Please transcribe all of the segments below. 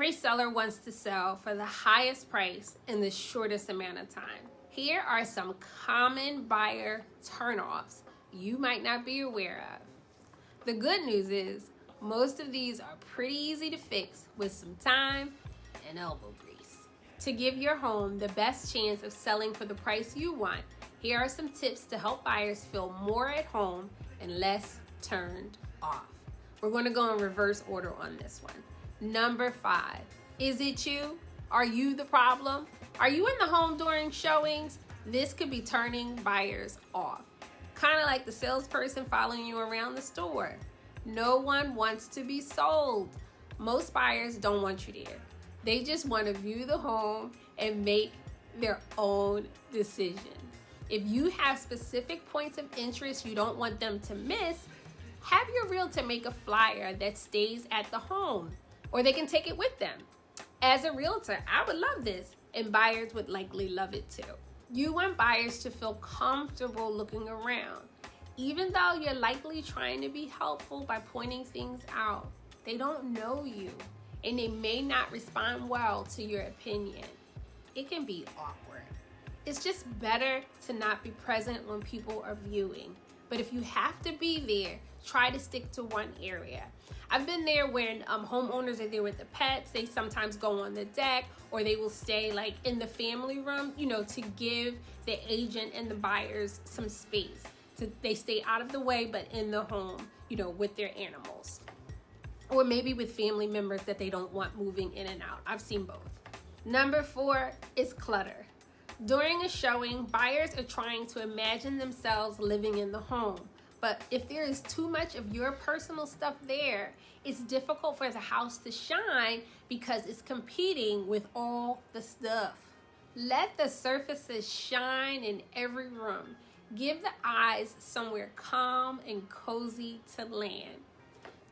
Every seller wants to sell for the highest price in the shortest amount of time. Here are some common buyer turnoffs you might not be aware of. The good news is most of these are pretty easy to fix with some time and elbow grease. To give your home the best chance of selling for the price you want, here are some tips to help buyers feel more at home and less turned off. We're going to go in reverse order on this one. Number 5, is it you? Are you the problem? Are you in the home during showings? This could be turning buyers off. Kind of like the salesperson following you around the store. No one wants to be sold. Most buyers don't want you there. They just want to view the home and make their own decision. If you have specific points of interest you don't want them to miss, have your realtor make a flyer that stays at the home, or they can take it with them. As a realtor, I would love this, and buyers would likely love it too. You want buyers to feel comfortable looking around. Even though you're likely trying to be helpful by pointing things out, they don't know you, and they may not respond well to your opinion. It can be awkward. It's just better to not be present when people are viewing. But if you have to be there, try to stick to one area. I've been there when homeowners are there with the pets. They sometimes go on the deck, or they will stay like in the family room, to give the agent and the buyers some space. They stay out of the way, but in the home, with their animals. Or maybe with family members that they don't want moving in and out. I've seen both. Number 4 is clutter. During a showing, buyers are trying to imagine themselves living in the home. But if there is too much of your personal stuff there, it's difficult for the house to shine because it's competing with all the stuff. Let the surfaces shine in every room. Give the eyes somewhere calm and cozy to land.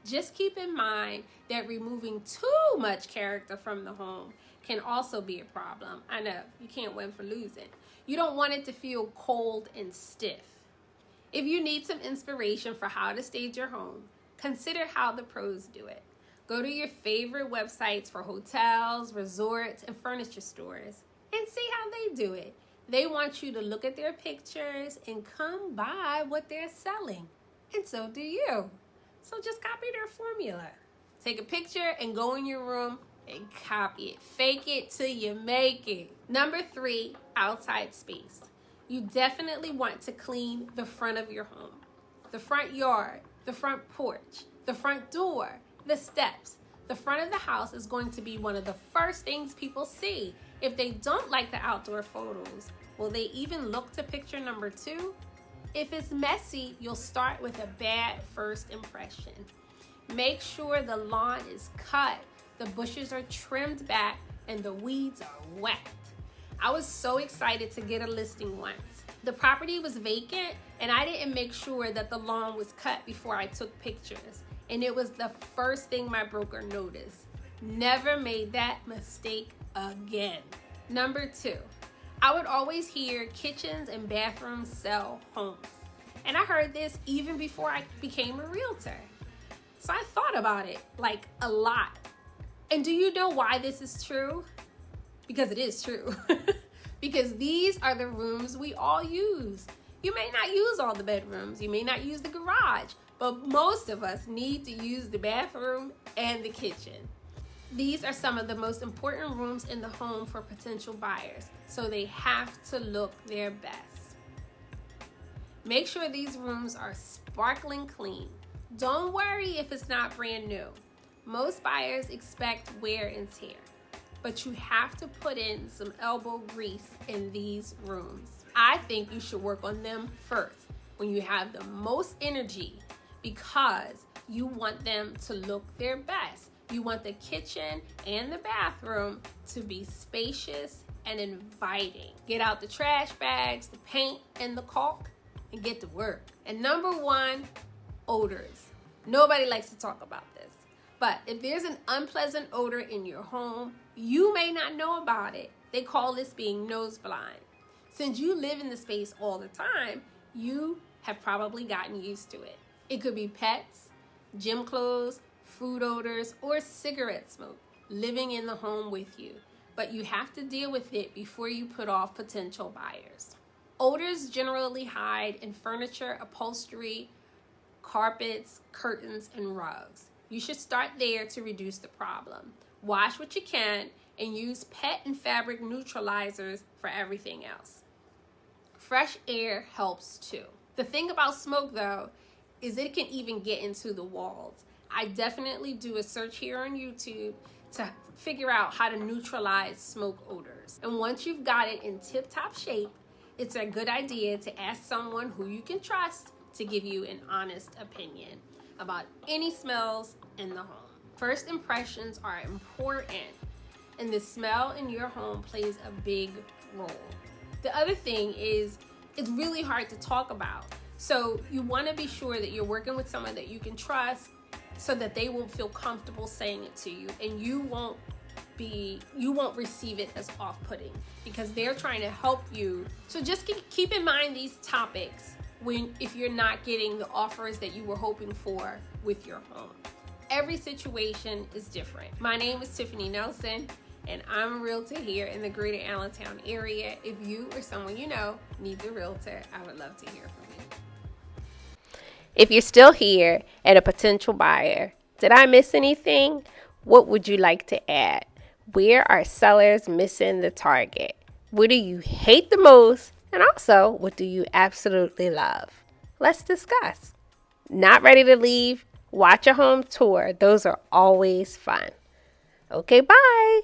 Just keep in mind that removing too much character from the home can also be a problem. I know, you can't win for losing. You don't want it to feel cold and stiff. If you need some inspiration for how to stage your home, consider how the pros do it. Go to your favorite websites for hotels, resorts, and furniture stores and see how they do it. They want you to look at their pictures and come buy what they're selling. And so do you. So just copy their formula. Take a picture and go in your room and copy it. Fake it till you make it. Number 3, outside space. You definitely want to clean the front of your home. The front yard, the front porch, the front door, the steps. The front of the house is going to be one of the first things people see. If they don't like the outdoor photos, will they even look to picture number 2? If it's messy, you'll start with a bad first impression. Make sure the lawn is cut, the bushes are trimmed back, and the weeds are whacked. I was so excited to get a listing once. The property was vacant, and I didn't make sure that the lawn was cut before I took pictures. And it was the first thing my broker noticed. Never made that mistake again. Number 2, I would always hear kitchens and bathrooms sell homes. And I heard this even before I became a realtor. So I thought about it like a lot. And do you know why this is true? Because it is true. Because these are the rooms we all use. You may not use all the bedrooms. You may not use the garage. But most of us need to use the bathroom and the kitchen. These are some of the most important rooms in the home for potential buyers, so they have to look their best. Make sure these rooms are sparkling clean. Don't worry if it's not brand new. Most buyers expect wear and tear, but you have to put in some elbow grease in these rooms. I think you should work on them first when you have the most energy, because you want them to look their best. You want the kitchen and the bathroom to be spacious and inviting. Get out the trash bags, the paint, and the caulk, and get to work. And number 1, odors. Nobody likes to talk about this. But if there's an unpleasant odor in your home, you may not know about it. They call this being nose blind. Since you live in the space all the time, you have probably gotten used to it. It could be pets, gym clothes, food odors, or cigarette smoke. living in the home with you, but you have to deal with it before you put off potential buyers. Odors generally hide in furniture, upholstery, carpets, curtains, and rugs. You should start there to reduce the problem. Wash what you can and use pet and fabric neutralizers for everything else. Fresh air helps too. The thing about smoke though is it can even get into the walls. I definitely do a search here on YouTube to figure out how to neutralize smoke odors. And once you've got it in tip-top shape, it's a good idea to ask someone who you can trust to give you an honest opinion about any smells in the home. First impressions are important, and the smell in your home plays a big role. The other thing is it's really hard to talk about. So you want to be sure that you're working with someone that you can trust so that they will feel comfortable saying it to you, and you won't receive it as off-putting because they're trying to help you. So just keep in mind these topics if you're not getting the offers that you were hoping for with your home. Every situation is different. My name is Tiffany Nelson, and I'm a realtor here in the greater Allentown area. If you or someone you know needs a realtor, I would love to hear from you. If you're still here and a potential buyer, did I miss anything? What would you like to add? Where are sellers missing the target? What do you hate the most? And also, what do you absolutely love? Let's discuss. Not ready to leave? Watch a home tour. Those are always fun. Okay, bye.